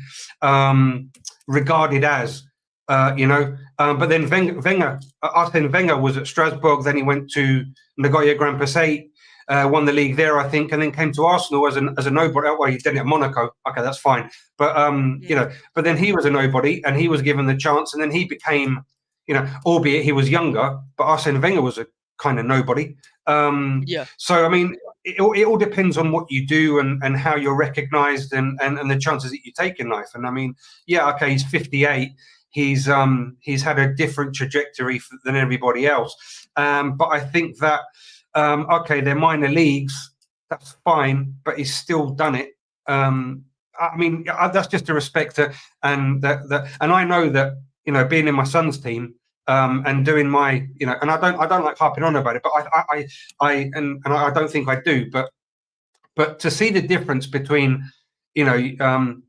regarded as But then Arsene Wenger was at Strasbourg. Then he went to Nagoya Grand Passat. Won the league there, I think, and then came to Arsenal as a nobody. Well, he did it at Monaco. Okay, that's fine. But but then he was a nobody, and he was given the chance, and then he became, albeit he was younger, but Arsene Wenger was a kind of nobody. So I mean, it all depends on what you do and how you're recognised and the chances that you take in life. And I mean, okay, he's 58. He's had a different trajectory than everybody else. But I think that. They're minor leagues. That's fine, but he's still done it. I mean, that's just a respect to, and I know that being in my son's team and doing my, and I don't like harping on about it, but I don't think I do, but to see the difference between, sitting,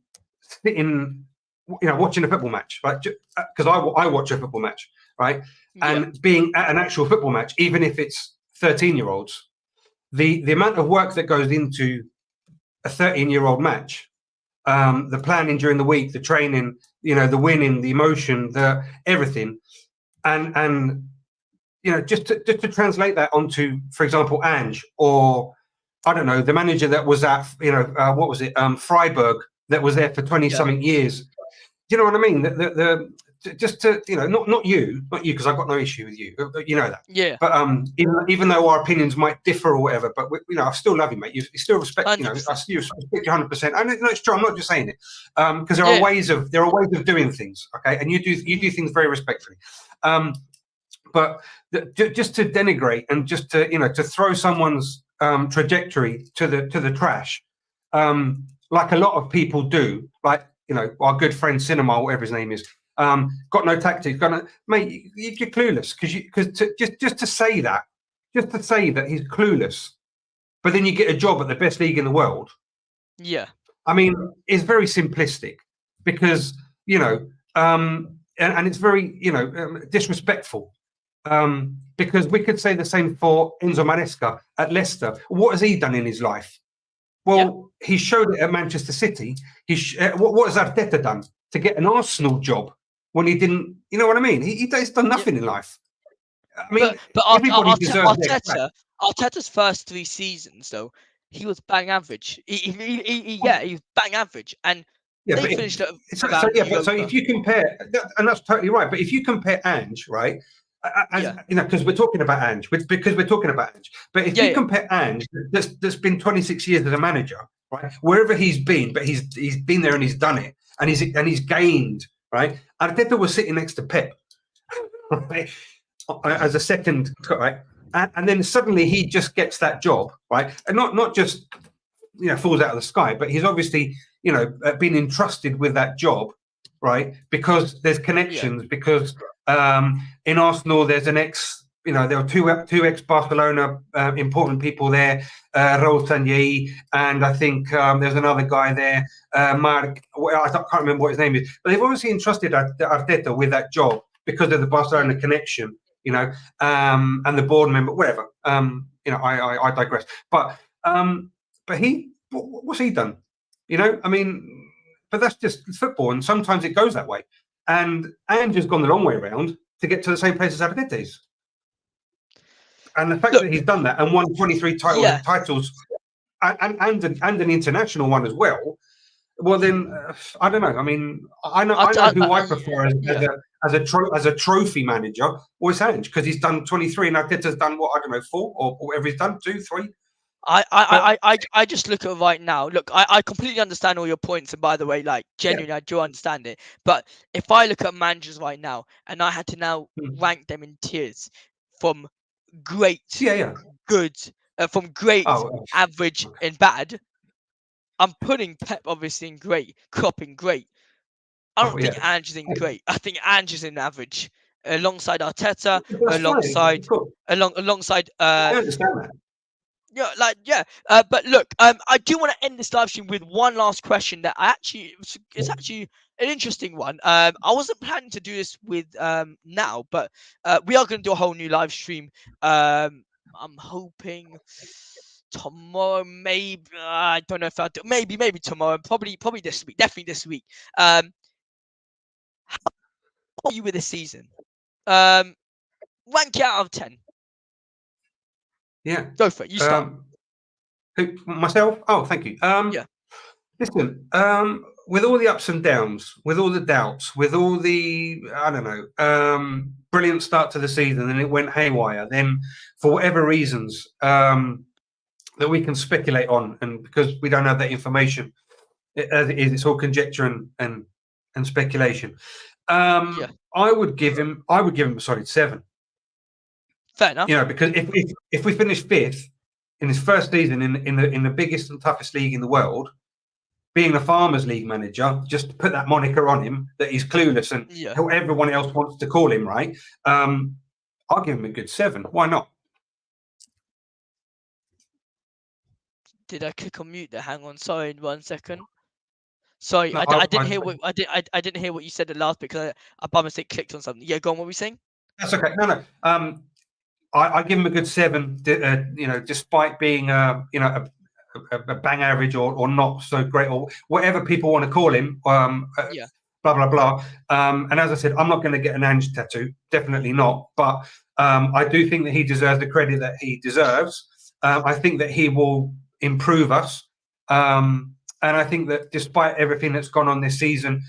watching a football match, right? Because I watch a football match, right, and being at an actual football match, even if it's 13-year-olds, the amount of work that goes into a 13-year-old match, the planning during the week, the training, the winning, the emotion, the everything, and just to translate that onto, for example, Ange, or I don't know, the manager that was at, what was it, Freiburg, that was there for 20-something years. Do you know what I mean? Just to, not you, because I've got no issue with you. You know that. Yeah. But even though our opinions might differ or whatever, but I still love you, mate. You still respect. 100%. I still respect you 100%. And no, it's true. I'm not just saying it because there are ways of doing things. Okay, and you do things very respectfully. But just to denigrate and just to to throw someone's trajectory to the trash, like a lot of people do, like our good friend Cinema, whatever his name is. Got no tactics. Mate, you're clueless just to say that he's clueless, but then you get a job at the best league in the world. Yeah, I mean, it's very simplistic because and it's very disrespectful. Because we could say the same for Enzo Maresca at Leicester. What has he done in his life? Well, he showed it at Manchester City. What has Arteta done to get an Arsenal job? When he didn't, you know what I mean? He's done nothing in life. I mean, but everybody deserves Arteta's first 3 seasons, though, he was bang average. He was bang average, and they finished. So if you compare, and that's totally right. But if you compare Ange, right, because we're talking about Ange, But if you compare Ange, that's been 26 years as a manager, right, wherever he's been, but he's been there and he's done it, and he's gained. Right, Arteta was sitting next to Pep, right, as a second, right, and then suddenly he just gets that job, right, and not just falls out of the sky, but he's obviously been entrusted with that job, right, because there's connections, because in Arsenal there's an there were two ex-Barcelona important people there, Raul Sanllehi, and I think there's another guy there, Mark. I can't remember what his name is, but they've obviously entrusted Arteta with that job because of the Barcelona connection, and the board member, whatever. I digress. But what's he done? I mean, but that's just football, and sometimes it goes that way. And Ange has gone the long way around to get to the same place as Arteta is. And the fact that he's done that and won 23 titles and an international one as well, well then I don't know. I mean, I know who I prefer as a trophy manager, or it's Ange, because he's done 23 and Arteta's done 4 or whatever he's done, 2, 3. I just look at it right now. Look, I completely understand all your points, and by the way, like genuinely, I do understand it. But if I look at managers right now, and I had to now rank them in tiers from great, good, from great, average, and bad, I'm putting Pep obviously in great, Klopp in great. I don't think Ange is in great. I think Ange is in average, alongside Arteta, alongside. I understand that. But look, I do want to end this live stream with one last question that it's actually an interesting one. I wasn't planning to do this with now, but we are going to do a whole new live stream. I'm hoping tomorrow, maybe. I don't know if I'll do. Maybe tomorrow. Probably this week. Definitely this week. How are you with this season? Rank it out of 10. Yeah. Go for it. You start. Myself? Oh, thank you. Listen, with all the ups and downs, with all the doubts, with all the, brilliant start to the season, and it went haywire, then for whatever reasons that we can speculate on, and because we don't have that information, as it is, it's all conjecture and speculation. I would give him a solid 7. Fair enough. Because if we finish 5th in his first season in the biggest and toughest league in the world, being a Farmers League manager, just to put that moniker on him that he's clueless and who everyone else wants to call him, right? I'll give him a good 7. Why not? Did I click on mute there? Hang on, sorry, 1 second. Sorry, no, I didn't hear what I didn't hear what you said at last because I by mistake clicked on something. Yeah, go on. What were we saying? That's okay. No. I give him a good 7. Despite being a bang average or not so great or whatever people want to call him. Blah blah blah. And as I said, I'm not going to get an Ange tattoo. Definitely not. But I do think that he deserves the credit that he deserves. I think that he will improve us. And I think that despite everything that's gone on this season,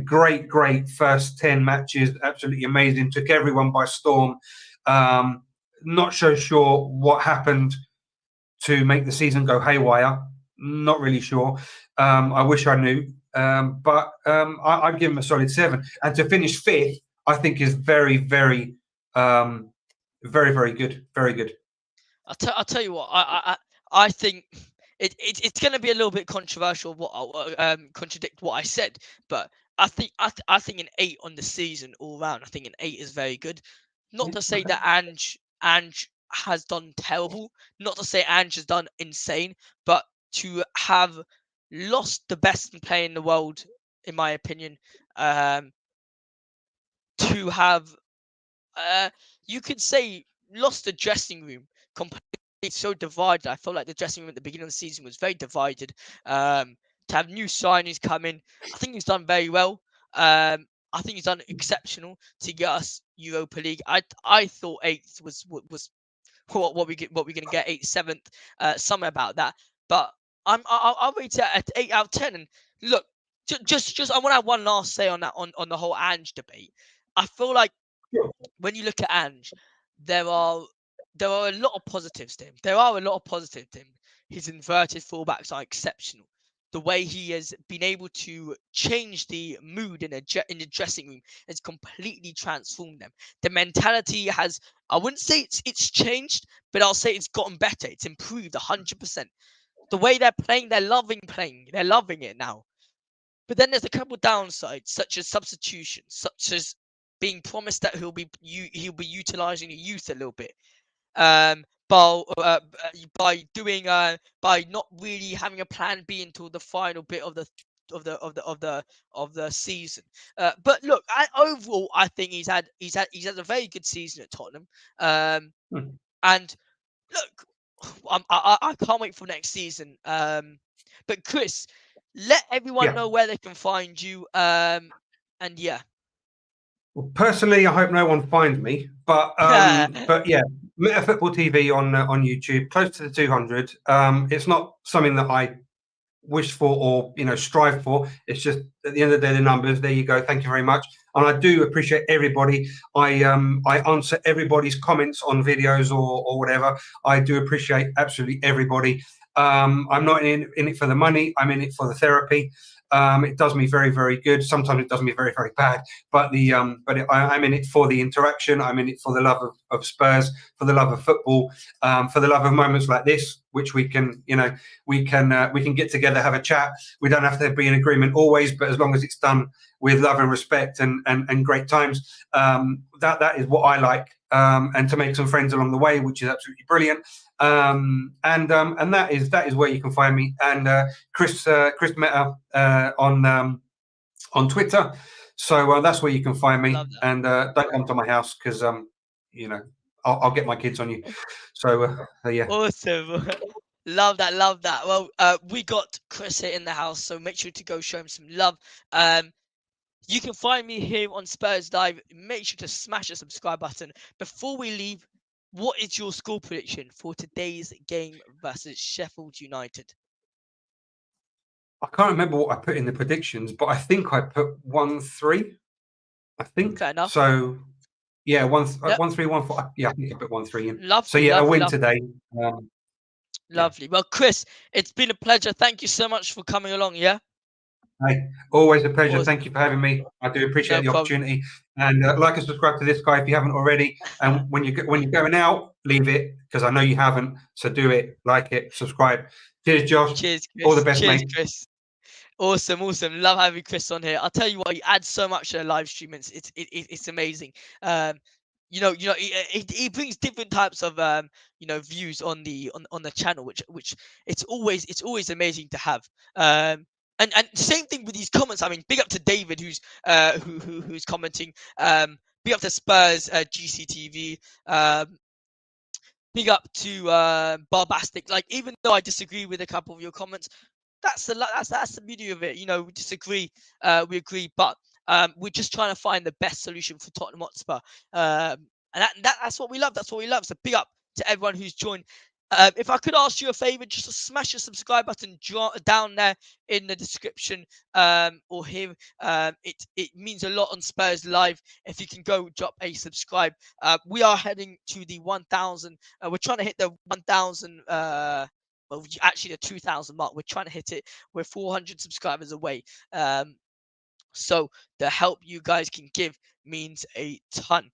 great first 10 matches, absolutely amazing, took everyone by storm. Not so sure what happened to make the season go haywire. Not really sure. I wish I knew. But I'd give him a solid 7. And to finish 5th, I think is very good. Very good. I'll tell you what. I think it's going to be a little bit controversial. Contradict what I said, but I think an 8 on the season all round. I think an 8 is very good. Not to say that Ange has done terrible. Not to say Ange has done insane, but to have lost the best player in the world, in my opinion, to have you could say lost the dressing room completely, so divided. I felt like the dressing room at the beginning of the season was very divided. To have new signings come in, I think he's done very well. I think he's done exceptional to get us Europa League. I thought 8th was what we're going to get, 8th, 7th, somewhere about that. But I'll rate it at 8 out of 10. And look, just I want to have one last say on that on the whole Ange debate. I feel like when you look at Ange, there are a lot of positives to him. His inverted fullbacks are exceptional. The way he has been able to change the mood in the dressing room has completely transformed them. The mentality has, I wouldn't say it's changed, but I'll say it's gotten better. It's improved 100%. The way they're playing, they're loving playing. They're loving it now. But then there's a couple downsides, such as substitutions, such as being promised that he'll be utilizing the youth a little bit, by not really having a plan B until the final bit of the season. But look, overall, I think he's had a very good season at Tottenham. And look, I can't wait for next season. But Chris, let everyone know where they can find you. And yeah. Well, personally, I hope no one finds me, but yeah, Meta Football TV on YouTube, close to the 200. It's not something that I wish for or strive for. It's just at the end of the day, the numbers. There you go. Thank you very much, and I do appreciate everybody. I answer everybody's comments on videos or whatever. I do appreciate absolutely everybody. I'm not in it for the money. I'm in it for the therapy. It does me very, very good. Sometimes it does me very, very bad. But I'm in it for the interaction. I'm in it for the love of Spurs, for the love of football, for the love of moments like this, which we can get together, have a chat. We don't have to be in agreement always, but as long as it's done with love and respect and great times, that is what I like. And to make some friends along the way, which is absolutely brilliant. And that is where you can find me. And Chris Meta on Twitter. So that's where you can find me. And don't come to my house because I'll get my kids on you. So yeah. Awesome. Love that. Well, we got Chris here in the house, so make sure to go show him some love. You can find me here on Spurs Live. Make sure to smash the subscribe button. Before we leave, what is your score prediction for today's game versus Sheffield United? I can't remember what I put in the predictions, but I think I put 1-3. I think. Fair enough. So yeah, 1-3, 1-4. Yeah, I think I put 1-3 in. Lovely, so yeah, a win today. Lovely. Well, Chris, it's been a pleasure. Thank you so much for coming along. Yeah. Hey, always a pleasure. Awesome. Thank you for having me. I do appreciate the opportunity. And like and subscribe to this guy if you haven't already. And when you're going out, leave it because I know you haven't. So do it, like it, subscribe. Cheers, Josh. Cheers, Chris. All the best, Cheers, mate. Chris. Awesome. Love having Chris on here. I'll tell you what, he adds so much to the live stream. It's amazing. He brings different types of views on the channel, which it's always amazing to have. And same thing with these comments. I mean, big up to David who's commenting. Big up to Spurs GCTV. Big up to Barbastic. Like, even though I disagree with a couple of your comments, that's the beauty of it. We disagree, we agree, but we're just trying to find the best solution for Tottenham Hotspur. And that's what we love. That's what we love. So big up to everyone who's joined. If I could ask you a favor, just to smash the subscribe button down there in the description, or here. It means a lot on Spurs Live if you can go drop a subscribe. We are heading to the 1,000. We're trying to hit the 1,000. Well, actually the 2,000 mark. We're trying to hit it. We're 400 subscribers away. So the help you guys can give means a ton.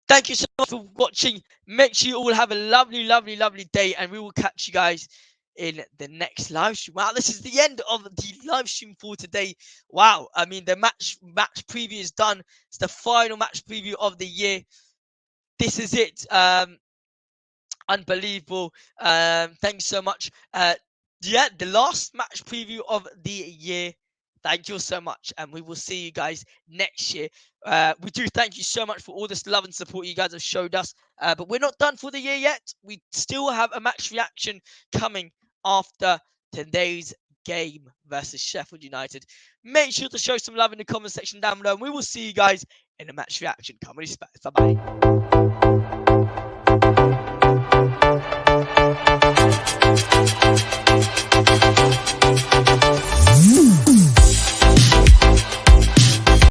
Thank you so much for watching. Make sure you all have a lovely, lovely, lovely day, and we will catch you guys in the next live stream. Wow, this is the end of the live stream for today. Wow, I mean, the match preview is done. It's the final match preview of the year. This is it. Unbelievable. Thanks so much. Yeah, the last match preview of the year. Thank you so much, and we will see you guys next year. We do thank you so much for all this love and support you guys have showed us, but we're not done for the year yet. We still have a match reaction coming after today's game versus Sheffield United. Make sure to show some love in the comment section down below, and we will see you guys in the match reaction. Come on, respect. Bye-bye.